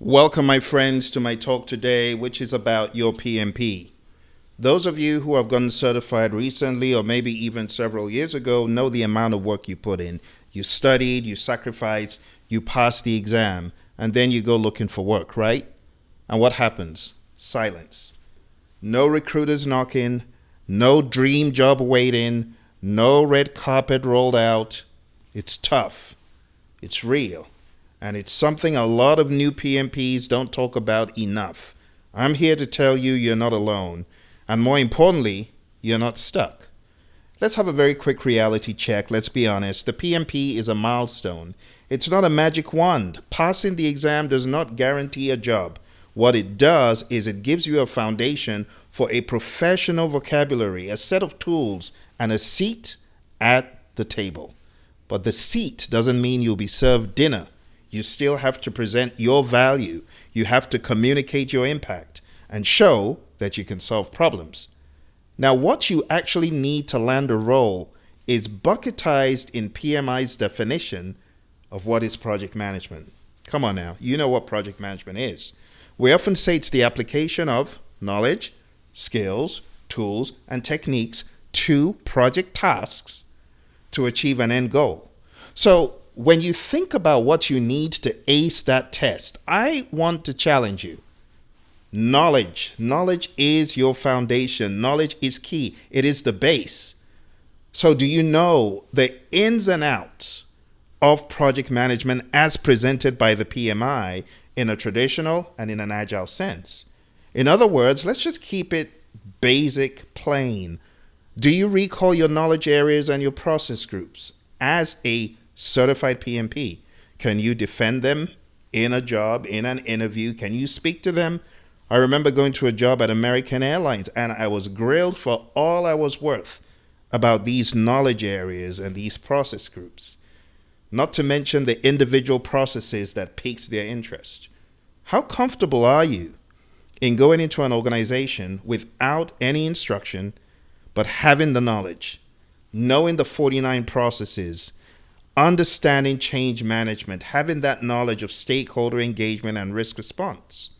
Welcome, my friends, to my talk today, which is about your PMP. Those of you who have gotten certified recently or maybe even several years ago know the amount of work you put in. You studied, you sacrificed, you passed the exam, and then you go looking for work, right? And what happens? Silence. No recruiters knocking, no dream job waiting, no red carpet rolled out. It's tough. It's real. And it's something a lot of new PMPs don't talk about enough. I'm here to tell you you're not alone. And more importantly, you're not stuck. Let's have a very quick reality check. Let's be honest. The PMP is a milestone. It's not a magic wand. Passing the exam does not guarantee a job. What it does is it gives you a foundation for a professional vocabulary, a set of tools, and a seat at the table. But the seat doesn't mean you'll be served dinner. You still have to present your value. You have to communicate your impact and show that you can solve problems. Now, what you actually need to land a role is bucketized in PMI's definition of what is project management. Come on now, you know what project management is. We often say it's the application of knowledge, skills, tools, and techniques to project tasks to achieve an end goal. So, when you think about what you need to ace that test, I want to challenge you. Knowledge. Knowledge is your foundation. Knowledge is key. It is the base. So do you know the ins and outs of project management as presented by the PMI in a traditional and in an agile sense? In other words, let's just keep it basic, plain. Do you recall your knowledge areas and your process groups as a certified PMP? Can you defend them in a job, in an interview? Can you speak to them? I remember going to a job at American Airlines and I was grilled for all I was worth about these knowledge areas and these process groups, not to mention the individual processes that piqued their interest. How comfortable are you in going into an organization without any instruction, but having the knowledge, knowing the 49 processes, understanding change management, having that knowledge of stakeholder engagement and risk response?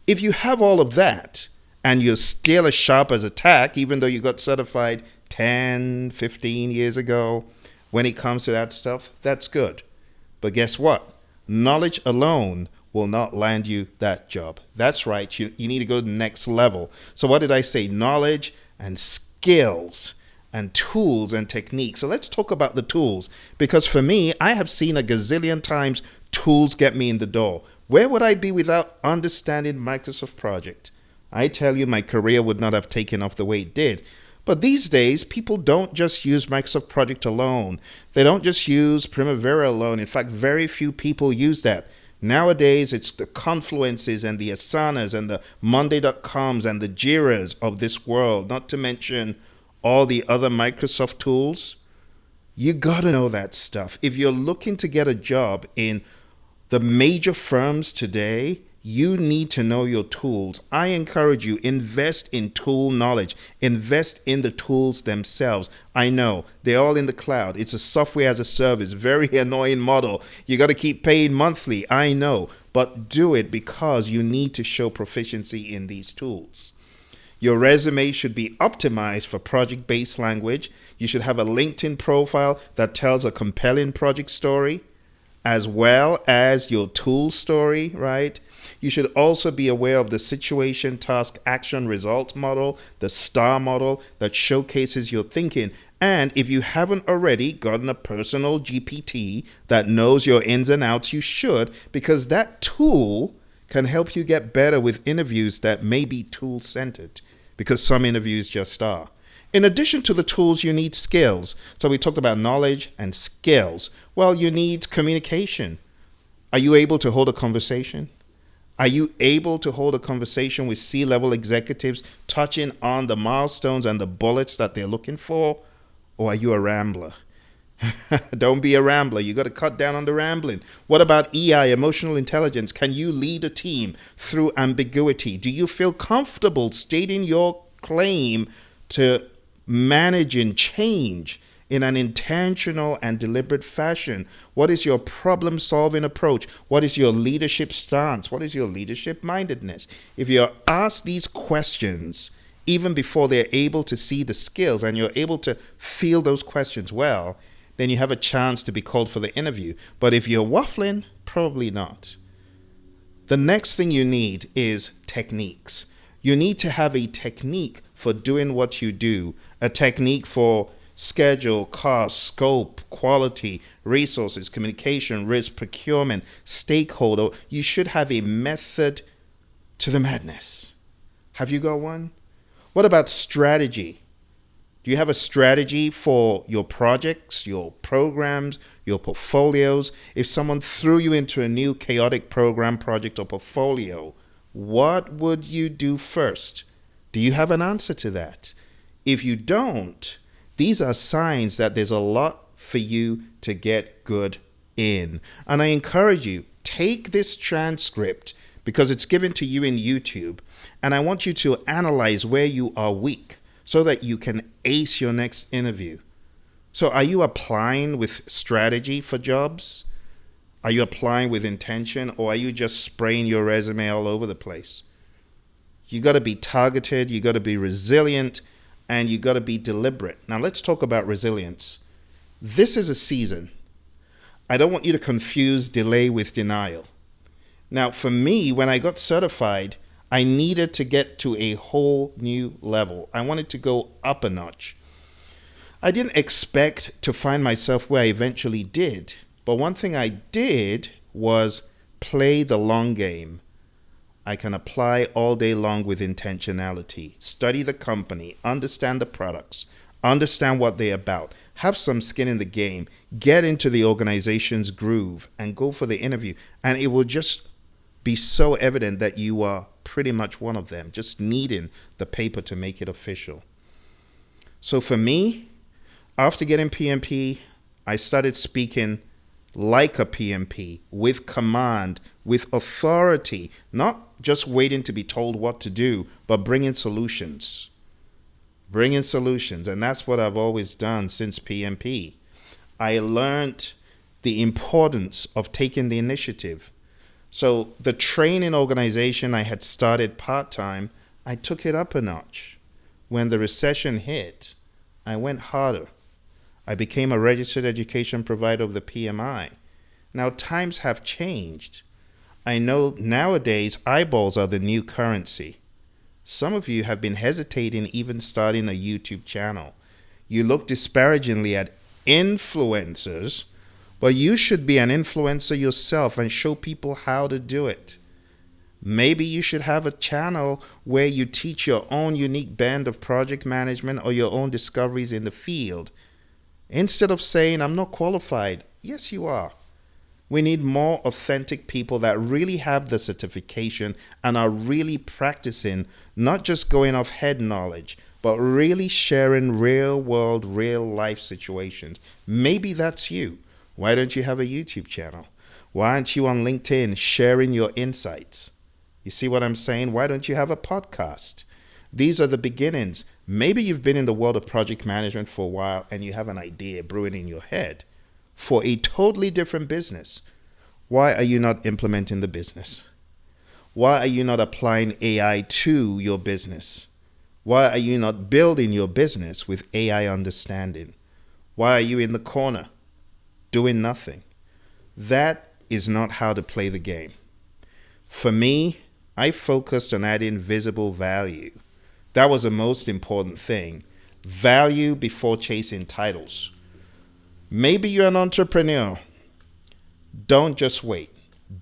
If you have all of that and you're still as sharp as a tack, even though you got certified 10, 15 years ago, when it comes to that stuff, that's good. But guess what? Knowledge alone will not land you that job. That's right. You need to go to the next level. So what did I say? Knowledge and skills and tools and techniques. So let's talk about the tools, because for me, I have seen a gazillion times tools get me in the door. Where would I be without understanding Microsoft Project? I tell you, my career would not have taken off the way it did. But these days, people don't just use Microsoft Project alone. They don't just use Primavera alone. In fact, very few people use that. Nowadays, it's the Confluences and the Asanas and the Monday.coms and the Jiras of this world, not to mention all the other Microsoft tools. You gotta know that stuff. If you're looking to get a job in the major firms today, you need to know your tools. I encourage you, invest in tool knowledge. Invest in the tools themselves. I know, they're all in the cloud. It's a software as a service, very annoying model. You got to keep paying monthly, I know. But do it because you need to show proficiency in these tools. Your resume should be optimized for project-based language. You should have a LinkedIn profile that tells a compelling project story, as well as your tool story, right? You should also be aware of the situation, task, action, result model, the STAR model that showcases your thinking. And if you haven't already gotten a personal GPT that knows your ins and outs, you should, because that tool can help you get better with interviews that may be tool-centered, because some interviews just are. In addition to the tools, you need skills. So we talked about knowledge and skills. Well, you need communication. Are you able to hold a conversation? Are you able to hold a conversation with C-level executives, touching on the milestones and the bullets that they're looking for? Or are you a rambler? Don't be a rambler. You got to cut down on the rambling. What about EI, emotional intelligence? Can you lead a team through ambiguity? Do you feel comfortable stating your claim to managing change in an intentional and deliberate fashion? What is your problem solving approach? What is your leadership stance? What is your leadership mindedness? If you're asked these questions, even before they're able to see the skills and you're able to feel those questions well, then you have a chance to be called for the interview. But if you're waffling, probably not. The next thing you need is techniques. You need to have a technique for doing what you do, a technique for schedule, cost, scope, quality, resources, communication, risk, procurement, stakeholder. You should have a method to the madness. Have you got one? What about strategy? Do you have a strategy for your projects, your programs, your portfolios? If someone threw you into a new chaotic program, project, or portfolio, what would you do first? Do you have an answer to that? If you don't, these are signs that there's a lot for you to get good in. And I encourage you, take this transcript because it's given to you in YouTube, and I want you to analyze where you are weak so that you can ace your next interview. So are you applying with strategy for jobs? Are you applying with intention, or are you just spraying your resume all over the place? You got to be targeted, you got to be resilient, and you got to be deliberate. Now let's talk about resilience. This is a season. I don't want you to confuse delay with denial. Now for me, when I got certified, I needed to get to a whole new level. I wanted to go up a notch. I didn't expect to find myself where I eventually did, but one thing I did was play the long game. I can apply all day long with intentionality. Study the company, understand the products, understand what they're about, have some skin in the game, get into the organization's groove, and go for the interview. And it will just be so evident that you are pretty much one of them, just needing the paper to make it official. So for me, after getting PMP, I started speaking like a PMP, with command, with authority, not just waiting to be told what to do, but bringing solutions. Bringing solutions, and that's what I've always done since PMP. I learned the importance of taking the initiative. So the training organization I had started part-time, I took it up a notch. When the recession hit, I went harder. I became a registered education provider of the PMI. Now times have changed. I know nowadays eyeballs are the new currency. Some of you have been hesitating even starting a YouTube channel. You look disparagingly at influencers, but you should be an influencer yourself and show people how to do it. Maybe you should have a channel where you teach your own unique band of project management or your own discoveries in the field. Instead of saying, I'm not qualified. Yes, you are. We need more authentic people that really have the certification and are really practicing, not just going off head knowledge, but really sharing real world, real life situations. Maybe that's you. Why don't you have a YouTube channel? Why aren't you on LinkedIn sharing your insights? You see what I'm saying? Why don't you have a podcast? These are the beginnings. Maybe you've been in the world of project management for a while and you have an idea brewing in your head for a totally different business. Why are you not implementing the business? Why are you not applying AI to your business? Why are you not building your business with AI understanding? Why are you in the corner doing nothing? That is not how to play the game. For me, I focused on adding visible value. That was the most important thing. Value before chasing titles. Maybe you're an entrepreneur. Don't just wait.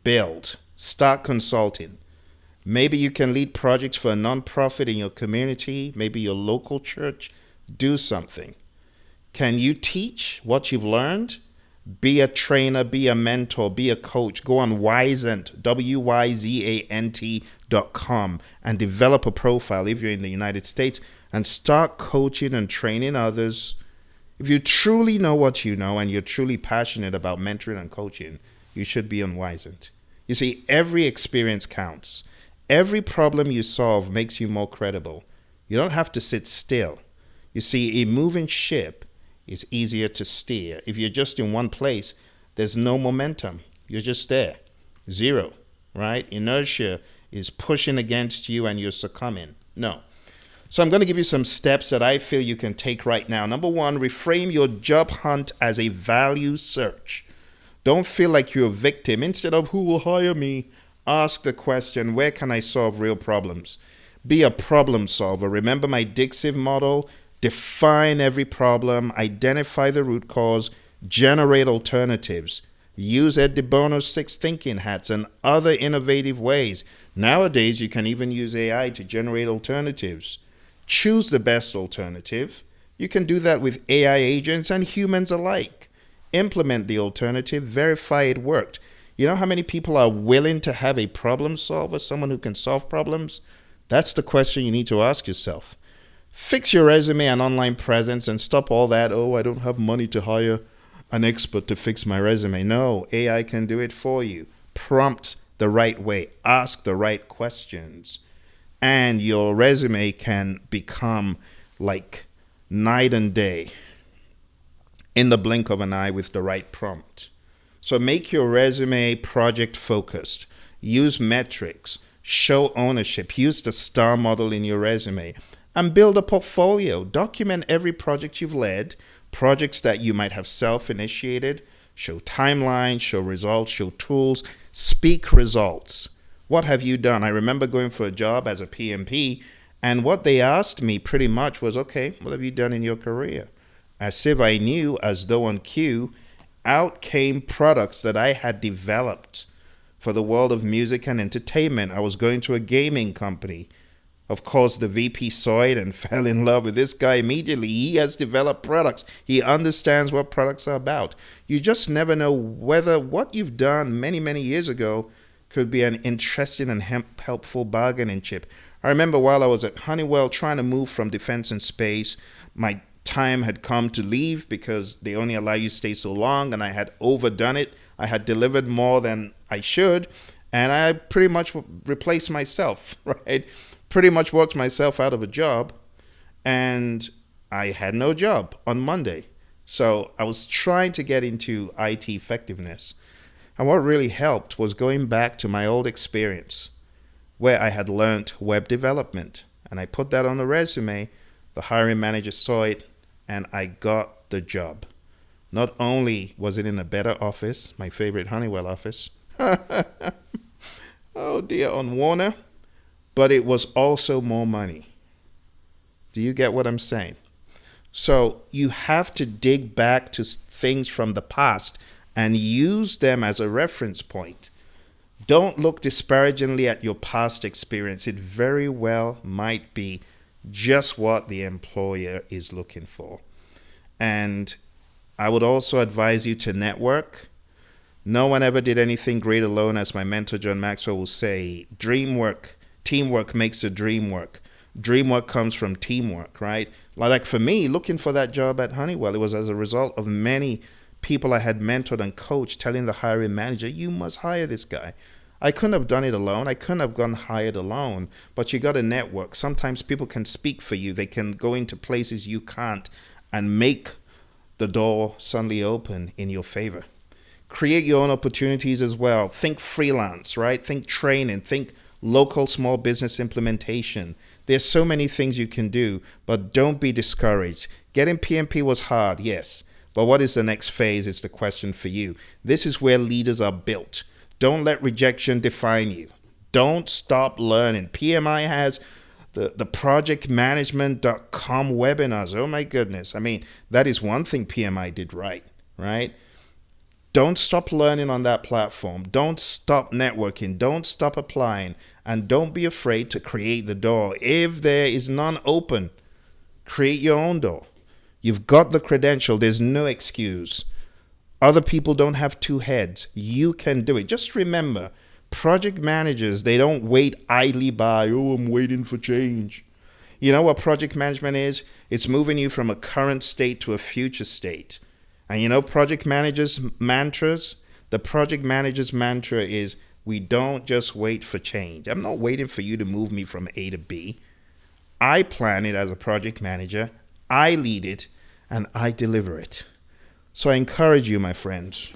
Build. Start consulting. Maybe you can lead projects for a nonprofit in your community, maybe your local church. Do something. Can you teach what you've learned? Be a trainer, be a mentor, be a coach. Go on Wyzant, WYZANT.com and develop a profile if you're in the United States and start coaching and training others. If you truly know what you know and you're truly passionate about mentoring and coaching, you should be on Wyzant. You see, every experience counts. Every problem you solve makes you more credible. You don't have to sit still. You see, a moving ship It's easier to steer. If you're just in one place, there's no momentum. You're just there. Zero, right? Inertia is pushing against you and you're succumbing. No. So I'm going to give you some steps that I feel you can take right now. Number one, reframe your job hunt as a value search. Don't feel like you're a victim. Instead of who will hire me, ask the question, where can I solve real problems? Be a problem solver. Remember my Dixiv model? Define every problem, identify the root cause, generate alternatives. Use Ed DeBono's 6 thinking hats and other innovative ways. Nowadays, you can even use AI to generate alternatives. Choose the best alternative. You can do that with AI agents and humans alike. Implement the alternative, verify it worked. You know how many people are willing to have a problem solver, someone who can solve problems? That's the question you need to ask yourself. Fix your resume and online presence and stop all that, oh, I don't have money to hire an expert to fix my resume. No, AI can do it for you. Prompt the right way. Ask the right questions. And your resume can become like night and day in the blink of an eye with the right prompt. So make your resume project focused. Use metrics. Show ownership. Use the STAR model in your resume. And build a portfolio. Document every project you've led, projects that you might have self-initiated. Show timelines, show results, show tools. Speak results. What have you done? I remember going for a job as a PMP, and what they asked me pretty much was, okay, what have you done in your career? As if I knew, as though on cue, out came products that I had developed for the world of music and entertainment. I was going to a gaming company. Of course, the VP saw it and fell in love with this guy immediately. He has developed products. He understands what products are about. You just never know whether what you've done many, many years ago could be an interesting and helpful bargaining chip. I remember while I was at Honeywell trying to move from defense and space, my time had come to leave because they only allow you to stay so long, and I had overdone it. I had delivered more than I should, and I pretty much replaced myself, right? Pretty much worked myself out of a job, and I had no job on Monday. So I was trying to get into IT effectiveness. And what really helped was going back to my old experience where I had learned web development. And I put that on the resume. The hiring manager saw it, and I got the job. Not only was it in a better office, my favorite Honeywell office, oh dear, on Warner, but it was also more money. Do you get what I'm saying? So you have to dig back to things from the past and use them as a reference point. Don't look disparagingly at your past experience. It very well might be just what the employer is looking for. And I would also advise you to network. No one ever did anything great alone, as my mentor John Maxwell will say. Teamwork makes the dream work. Dream work comes from teamwork, right? Like for me, looking for that job at Honeywell, it was as a result of many people I had mentored and coached telling the hiring manager, you must hire this guy. I couldn't have done it alone. I couldn't have gone hired alone, but you got to network. Sometimes people can speak for you. They can go into places you can't and make the door suddenly open in your favor. Create your own opportunities as well. Think freelance, right? Think training, think local small business implementation. There's so many things you can do, but don't be discouraged. Getting PMP was hard, yes. But what is the next phase is the question for you. This is where leaders are built. Don't let rejection define you. Don't stop learning. PMI has the projectmanagement.com webinars. Oh my goodness. I mean, that is one thing PMI did right? Don't stop learning on that platform. Don't stop networking. Don't stop applying. And don't be afraid to create the door. If there is none open, create your own door. You've got the credential. There's no excuse. Other people don't have two heads. You can do it. Just remember, project managers, they don't wait idly by, oh, I'm waiting for change. You know what project management is? It's moving you from a current state to a future state. And you know project managers' mantras? The project manager's mantra is, we don't just wait for change. I'm not waiting for you to move me from A to B. I plan it as a project manager. I lead it. and I deliver it. So I encourage you, my friends,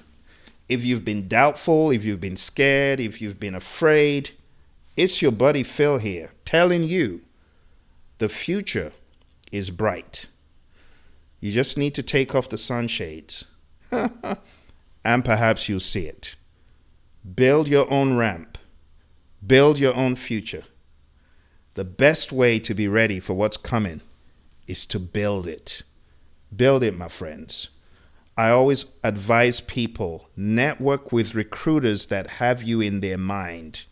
if you've been doubtful, if you've been scared, if you've been afraid, it's your buddy Phil here telling you the future is bright. You just need to take off the sunshades and perhaps you'll see it. Build your own ramp. Build your own future. The best way to be ready for what's coming is to build it. Build it, my friends. I always advise people, network with recruiters that have you in their mind.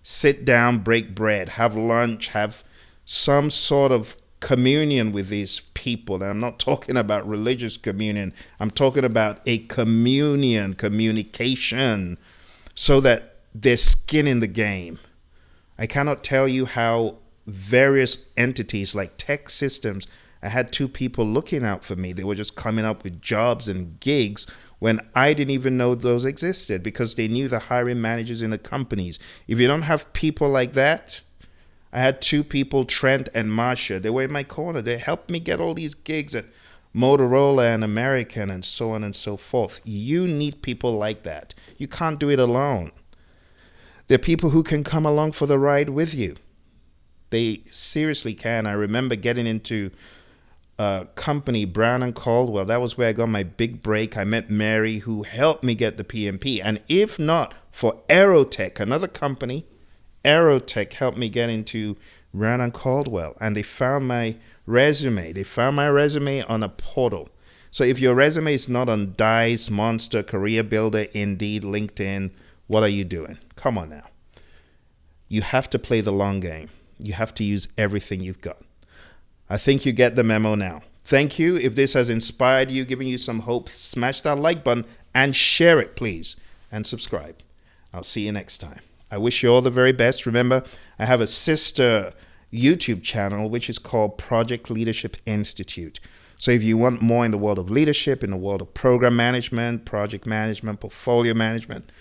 Sit down, break bread, have lunch, have some sort of communion with these people. And I'm not talking about religious communion. I'm talking about a communication, so that there's skin in the game. I cannot tell you how various entities like tech systems, I had 2 people looking out for me. They were just coming up with jobs and gigs when I didn't even know those existed, because they knew the hiring managers in the companies. If you don't have people like that, I had 2 people, Trent and Marsha. They were in my corner. They helped me get all these gigs at Motorola and American and so on and so forth. You need people like that. You can't do it alone. There are people who can come along for the ride with you. They seriously can. I remember getting into a company, Brown and Caldwell. That was where I got my big break. I met Mary, who helped me get the PMP. And if not for Aerotech, another company, Aerotech helped me get into Brown and Caldwell. And they found my resume. They found my resume on a portal. So if your resume is not on Dice, Monster, Career Builder, Indeed, LinkedIn, what are you doing? Come on now. You have to play the long game. You have to use everything you've got. I think you get the memo now. Thank you. If this has inspired you, given you some hope, smash that like button and share it, please. And subscribe. I'll see you next time. I wish you all the very best. Remember, I have a sister YouTube channel, which is called Project Leadership Institute. So if you want more in the world of leadership, in the world of program management, project management, portfolio management,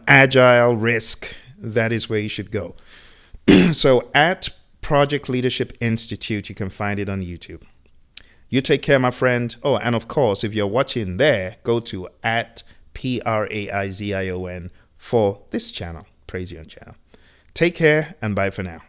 Agile, risk, that is where you should go. So at Project Leadership Institute, you can find it on YouTube. You take care, my friend. Oh, and of course, if you're watching there, go to at Praizion for this channel, Praizion channel. Take care and bye for now.